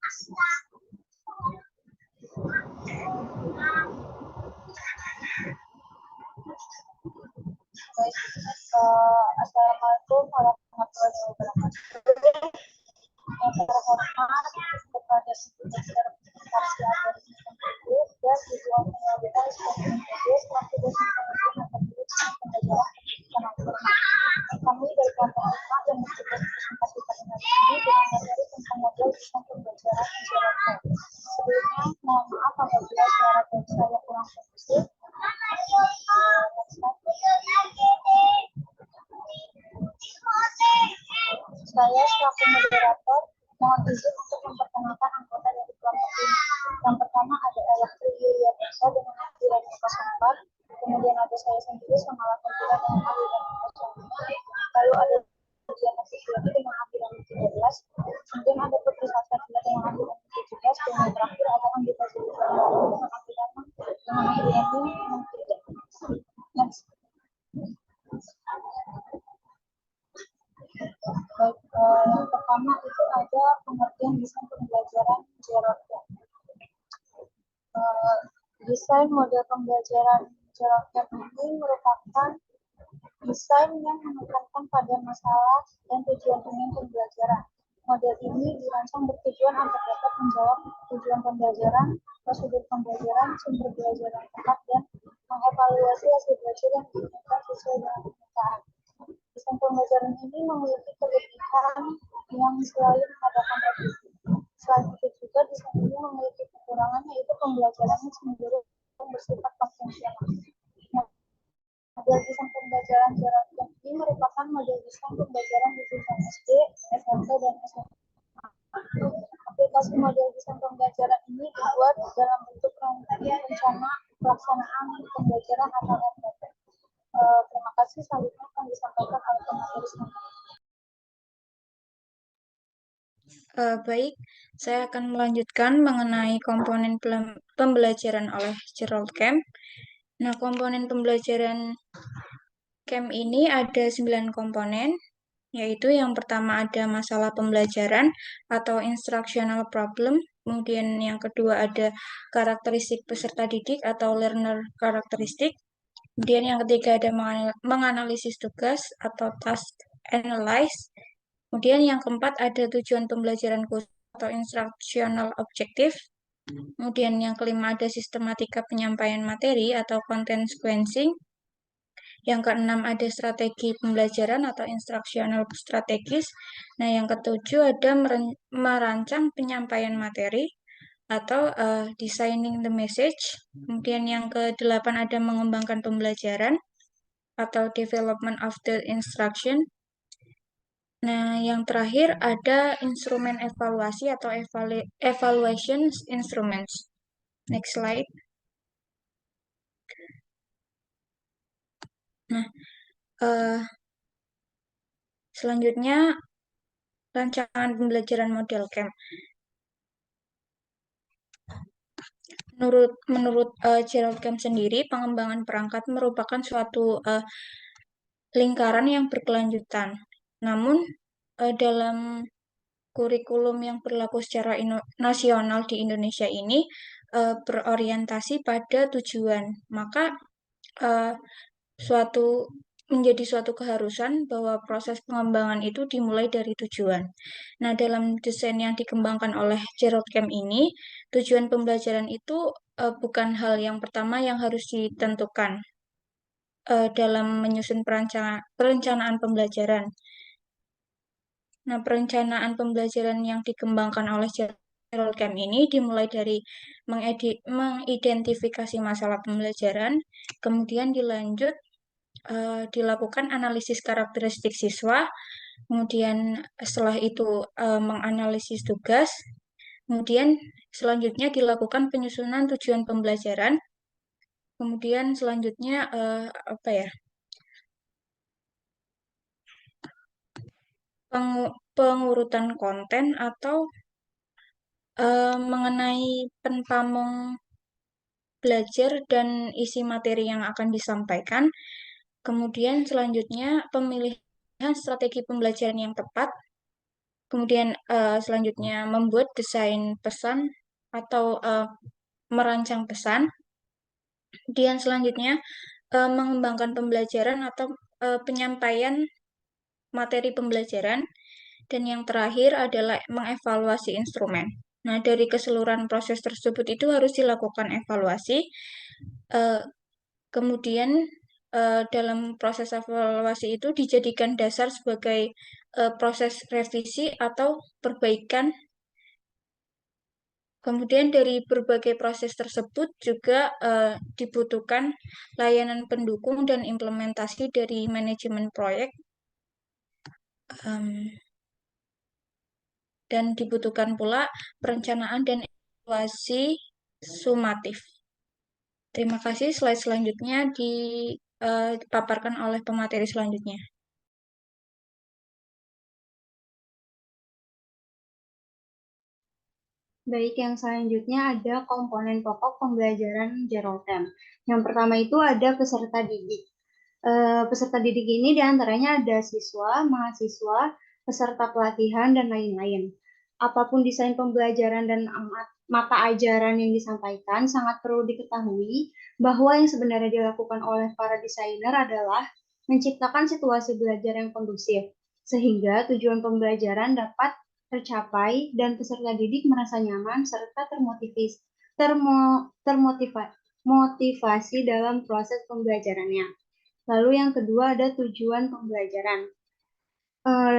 Baik, Assalamualaikum warahmatullahi wabarakatuh. Yang terhormat kepada Sekretariat Organisasi Kampus dan Siswa Penyelenggaraan Kampus selaku dosen pengajar pembelajaran kami dari kelompok 5 yang bertugas presentasi pada hari ini dengan materi tentang model sistem pembelajaran jarak jauh. Sebelumnya, mohon maaf apabila suara dan saya kurang kondusif. Saya selaku moderator mohon izin untuk memperkenalkan anggota dari kelompok ini. Yang pertama ada Elektri Yulia Desa dengan aliran 04, kemudian ada saya sendiri Samala Fadila dengan aliran 05, lalu ada Diana Fitriani dengan aliran 13, kemudian ada Putri Saskia dengan aliran 17, dan yang terakhir ada Anggita Zulfa dengan aliran 6. Next. Baik, yang pertama itu ada pengertian desain pembelajaran jarak jauh. Desain model pembelajaran jarak jauh ini merupakan desain yang menekankan pada masalah dan tujuan umum pembelajaran. Model ini dirancang bertujuan agar dapat menjawab tujuan pembelajaran, prosedur pembelajaran, sumber belajar yang tepat, dan mengevaluasi hasil belajar yang diinginkan sesuai dengan permintaan. Desain pembelajaran ini memiliki kelebihan yang selalu mengadakan revisi. Selain itu juga desain ini memiliki kekurangan, yaitu pembelajarannya cenderung bersifat konvensional. Model desain pembelajaran jarak jauh ini merupakan model desain pembelajaran di tingkat SD, SMP, dan SMA. Aplikasi model desain pembelajaran ini dibuat dalam bentuk rencana pelaksanaan pembelajaran atau RPP. Terima kasih. Selanjutnya akan disampaikan oleh pemateri selanjutnya. Baik, saya akan melanjutkan mengenai komponen pembelajaran oleh Gerald Kemp. Nah, komponen pembelajaran Kemp ini ada 9 komponen, yaitu yang pertama ada masalah pembelajaran atau instructional problem, kemudian yang kedua ada karakteristik peserta didik atau learner karakteristik, kemudian yang ketiga ada menganalisis tugas atau task analyze, kemudian yang keempat ada tujuan pembelajaran khusus atau instructional objective, kemudian yang kelima ada sistematika penyampaian materi atau content sequencing, yang keenam ada strategi pembelajaran atau instructional strategis. Nah, yang ketujuh ada merancang penyampaian materi atau designing the message. Kemudian yang kedelapan ada mengembangkan pembelajaran atau development of the instruction. Nah, yang terakhir ada instrumen evaluasi atau evaluation instruments. Next slide. Nah, selanjutnya rancangan pembelajaran model Kemp. Menurut Gerald Kemp sendiri, pengembangan perangkat merupakan suatu lingkaran yang berkelanjutan. Namun, dalam kurikulum yang berlaku secara nasional di Indonesia ini berorientasi pada tujuan. Maka menjadi suatu keharusan bahwa proses pengembangan itu dimulai dari tujuan. Nah, dalam desain yang dikembangkan oleh Gerald Kemp ini, tujuan pembelajaran itu bukan hal yang pertama yang harus ditentukan dalam menyusun perencanaan pembelajaran. Nah, perencanaan pembelajaran yang dikembangkan oleh Gerald Kemp ini dimulai dari mengidentifikasi masalah pembelajaran, kemudian dilakukan analisis karakteristik siswa, kemudian setelah itu menganalisis tugas, kemudian selanjutnya dilakukan penyusunan tujuan pembelajaran, kemudian selanjutnya pengurutan konten atau mengenai penpamong belajar dan isi materi yang akan disampaikan. Kemudian selanjutnya pemilihan strategi pembelajaran yang tepat. Kemudian selanjutnya membuat desain pesan atau merancang pesan. Kemudian selanjutnya mengembangkan pembelajaran atau penyampaian materi pembelajaran. Dan yang terakhir adalah mengevaluasi instrumen. Nah, dari keseluruhan proses tersebut itu harus dilakukan evaluasi. Kemudian dalam proses evaluasi itu dijadikan dasar sebagai proses revisi atau perbaikan. Kemudian dari berbagai proses tersebut juga dibutuhkan layanan pendukung dan implementasi dari manajemen proyek. Dan dibutuhkan pula perencanaan dan evaluasi sumatif. Terima kasih. Slide selanjutnya dipaparkan oleh pemateri selanjutnya. Baik, yang selanjutnya ada komponen pokok pembelajaran Gerald Term. Yang pertama itu ada peserta didik. Peserta didik ini diantaranya ada siswa, mahasiswa, peserta pelatihan, dan lain-lain. Apapun desain pembelajaran dan mata ajaran yang disampaikan, sangat perlu diketahui bahwa yang sebenarnya dilakukan oleh para desainer adalah menciptakan situasi belajar yang kondusif, sehingga tujuan pembelajaran dapat tercapai dan peserta didik merasa nyaman serta termotivasi dalam proses pembelajarannya. Lalu yang kedua ada tujuan pembelajaran.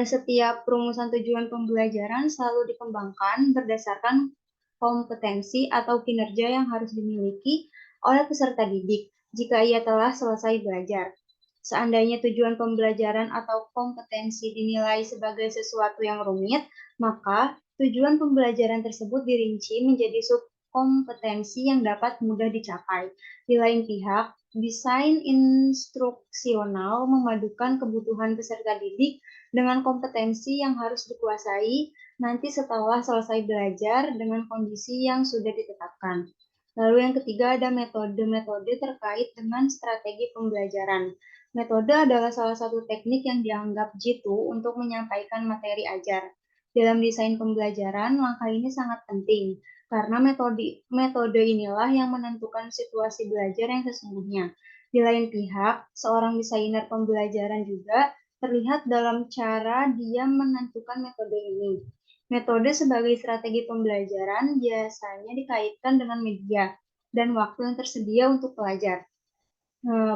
Setiap perumusan tujuan pembelajaran selalu dikembangkan berdasarkan kompetensi atau kinerja yang harus dimiliki oleh peserta didik jika ia telah selesai belajar. Seandainya tujuan pembelajaran atau kompetensi dinilai sebagai sesuatu yang rumit, maka tujuan pembelajaran tersebut dirinci menjadi subkompetensi yang dapat mudah dicapai. Di lain pihak, desain instruksional memadukan kebutuhan peserta didik dengan kompetensi yang harus dikuasai nanti setelah selesai belajar dengan kondisi yang sudah ditetapkan. Lalu yang ketiga ada metode-metode terkait dengan strategi pembelajaran. Metode adalah salah satu teknik yang dianggap jitu untuk menyampaikan materi ajar. Dalam desain pembelajaran, langkah ini sangat penting karena metode inilah yang menentukan situasi belajar yang sesungguhnya. Di lain pihak, seorang desainer pembelajaran juga terlihat dalam cara dia menentukan metode ini. Metode sebagai strategi pembelajaran biasanya dikaitkan dengan media dan waktu yang tersedia untuk pelajar.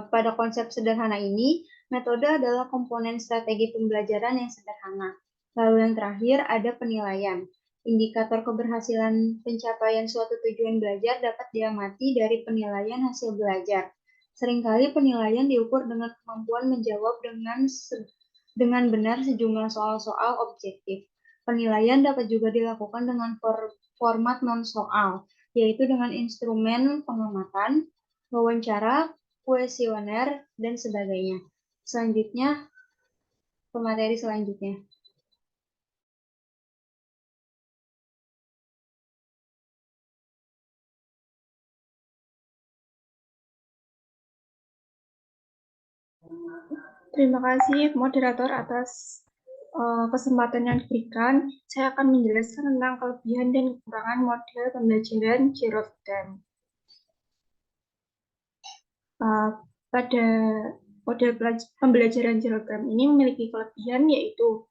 Pada konsep sederhana ini, metode adalah komponen strategi pembelajaran yang sederhana. Lalu yang terakhir ada penilaian. Indikator keberhasilan pencapaian suatu tujuan belajar dapat diamati dari penilaian hasil belajar. Seringkali penilaian diukur dengan kemampuan menjawab dengan benar sejumlah soal-soal objektif. Penilaian dapat juga dilakukan dengan format non-soal, yaitu dengan instrumen pengamatan, wawancara, kuesioner, dan sebagainya. Selanjutnya, pemateri selanjutnya. Terima kasih moderator atas kesempatan yang diberikan. Saya akan menjelaskan tentang kelebihan dan kekurangan model pembelajaran Gerald Term. Pada model pembelajaran Gerald Term ini memiliki kelebihan yaitu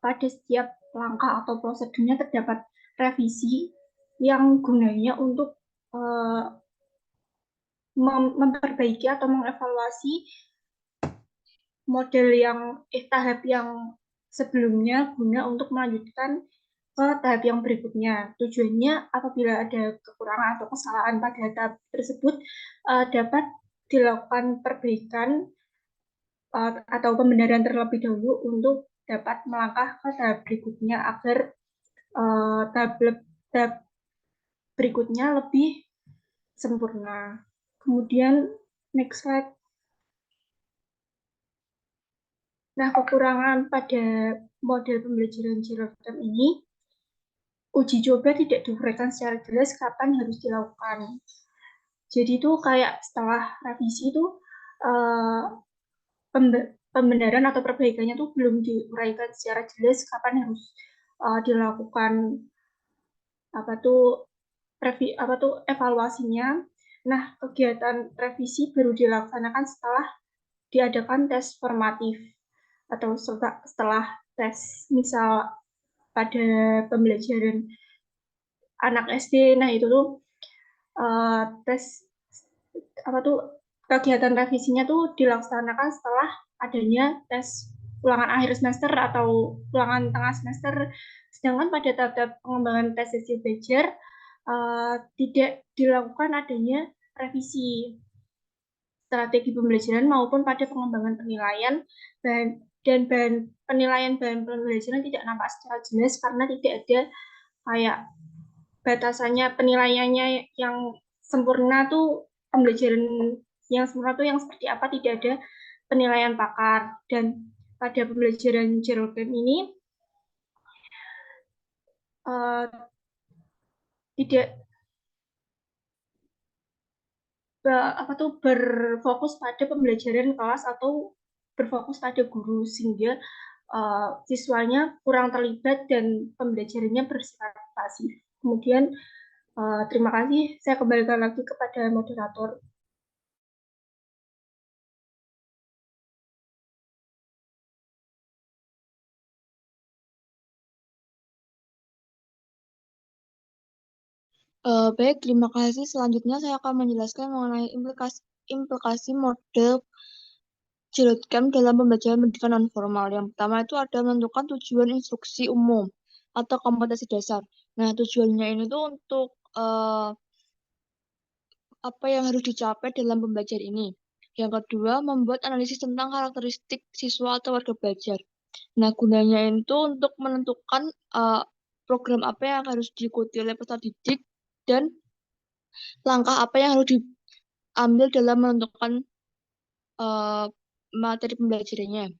pada setiap langkah atau prosedurnya terdapat revisi yang gunanya untuk memperbaiki atau mengevaluasi model yang tahap yang sebelumnya guna untuk melanjutkan ke tahap yang berikutnya. Tujuannya apabila ada kekurangan atau kesalahan pada tahap tersebut dapat dilakukan perbaikan atau pembenaran terlebih dahulu untuk dapat melangkah ke tahap berikutnya agar tahap berikutnya lebih sempurna. Kemudian next slide. Nah, kekurangan pada model pembelajaran Gerald Term ini, uji coba tidak diuraikan secara jelas kapan harus dilakukan. Jadi itu kayak setelah revisi itu pembenaran atau perbaikannya itu belum diuraikan secara jelas kapan harus dilakukan apa tuh evaluasinya. Nah, kegiatan revisi baru dilaksanakan setelah diadakan tes formatif atau setelah tes misal pada pembelajaran anak SD. Nah, itu tuh tes kegiatan revisinya tuh dilaksanakan setelah adanya tes ulangan akhir semester atau ulangan tengah semester. Sedangkan pada tahap-tahap pengembangan tes hasil belajar tidak dilakukan adanya revisi strategi pembelajaran maupun pada pengembangan penilaian dan penilaian bahan pembelajaran tidak nampak secara jelas karena tidak ada kayak batasannya penilaiannya yang sempurna tuh pembelajaran yang sempurna tuh yang seperti apa, tidak ada penilaian pakar. Dan pada pembelajaran Gerald Game ini tidak berfokus pada pembelajaran kelas atau berfokus pada guru sehingga siswanya kurang terlibat dan pembelajarannya bersifat pasif. Kemudian terima kasih, saya kembalikan lagi kepada moderator. Baik, terima kasih. Selanjutnya saya akan menjelaskan mengenai implikasi model Gerald Camp dalam pembelajaran pendidikan non formal. Yang pertama itu ada menentukan tujuan instruksi umum atau kompetensi dasar. Nah, tujuannya ini tuh untuk apa yang harus dicapai dalam pembelajaran ini. Yang kedua, membuat analisis tentang karakteristik siswa atau warga belajar. Nah, gunanya itu untuk menentukan program apa yang harus diikuti oleh peserta didik dan langkah apa yang harus diambil dalam menentukan materi pembelajarannya.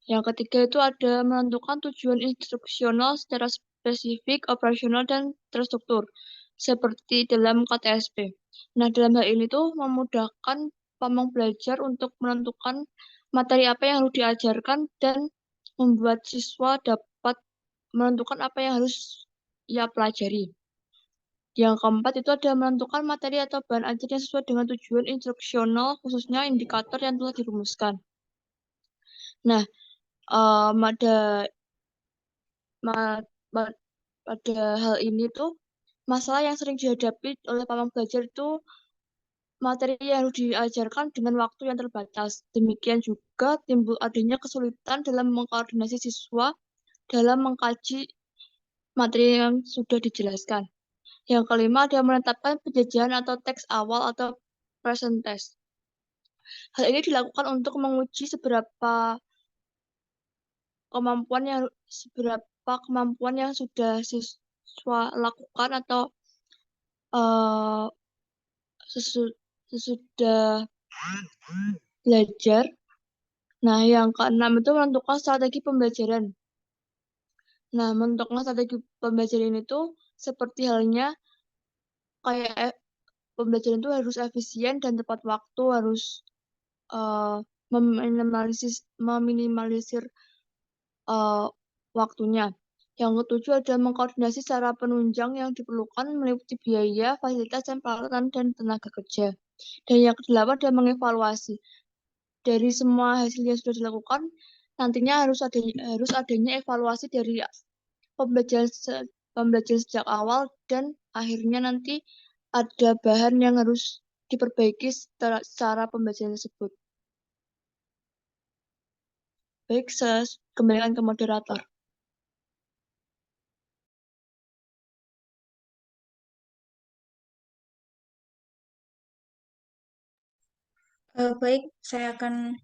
Yang ketiga itu ada menentukan tujuan instruksional secara spesifik, operasional, dan terstruktur, seperti dalam KTSP. Nah, dalam hal ini tuh memudahkan pamong belajar untuk menentukan materi apa yang harus diajarkan dan membuat siswa dapat menentukan apa yang harus ia pelajari. Yang keempat itu ada menentukan materi atau bahan ajar yang sesuai dengan tujuan instruksional, khususnya indikator yang telah dirumuskan. Nah, pada hal ini tuh masalah yang sering dihadapi oleh pamong belajar itu materi yang harus diajarkan dengan waktu yang terbatas. Demikian juga timbul adanya kesulitan dalam mengkoordinasi siswa dalam mengkaji materi yang sudah dijelaskan. Yang kelima ada menetapkan penjajahan atau teks awal atau present test. Hal ini dilakukan untuk menguji seberapa kemampuan yang sudah siswa lakukan atau sesudah belajar. Nah, yang keenam itu menentukan strategi pembelajaran. Nah, menentukan strategi pembelajaran itu seperti halnya kayak pembelajaran itu harus efisien dan tepat waktu, harus meminimalisir waktunya. Yang ketujuh ada mengkoordinasi secara penunjang yang diperlukan meliputi biaya, fasilitas, dan peralatan dan tenaga kerja. Dan yang kedelapan ada mengevaluasi. Dari semua hasil yang sudah dilakukan, nantinya harus adanya evaluasi dari pembelajaran sejak awal dan akhirnya nanti ada bahan yang harus diperbaiki secara pembelajaran tersebut. Baik, saya kembalikan ke moderator. Baik, saya akan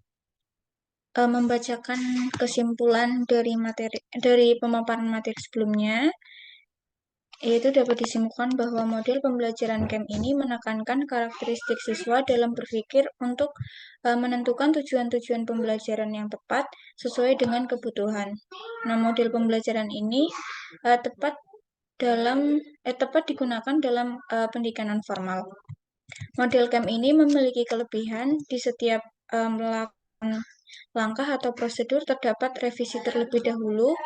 membacakan kesimpulan dari pemaparan materi sebelumnya, yaitu dapat disimpulkan bahwa model pembelajaran camp ini menekankan karakteristik siswa dalam berpikir untuk menentukan tujuan-tujuan pembelajaran yang tepat sesuai dengan kebutuhan. Nah, model pembelajaran ini tepat digunakan dalam pendidikan non formal. Model camp ini memiliki kelebihan di setiap melakukan langkah atau prosedur terdapat revisi terlebih dahulu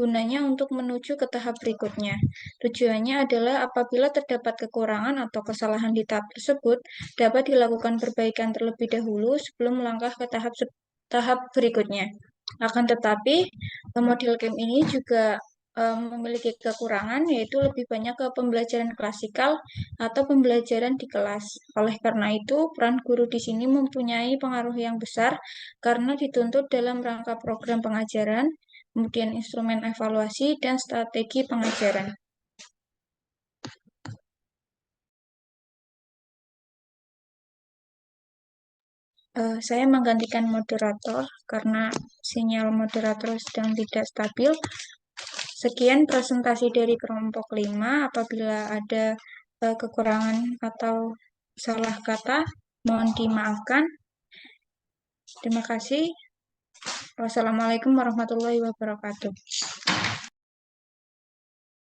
gunanya untuk menuju ke tahap berikutnya. Tujuannya adalah apabila terdapat kekurangan atau kesalahan di tahap tersebut, dapat dilakukan perbaikan terlebih dahulu sebelum melangkah ke tahap berikutnya. Akan tetapi, model CAM ini juga memiliki kekurangan, yaitu lebih banyak ke pembelajaran klasikal atau pembelajaran di kelas. Oleh karena itu, peran guru di sini mempunyai pengaruh yang besar karena dituntut dalam rangka program pengajaran, kemudian instrumen evaluasi, dan strategi pengajaran. Saya menggantikan moderator karena sinyal moderator sedang tidak stabil. Sekian presentasi dari kelompok 5. Apabila ada kekurangan atau salah kata, mohon dimaafkan. Terima kasih. Wassalamualaikum warahmatullahi wabarakatuh.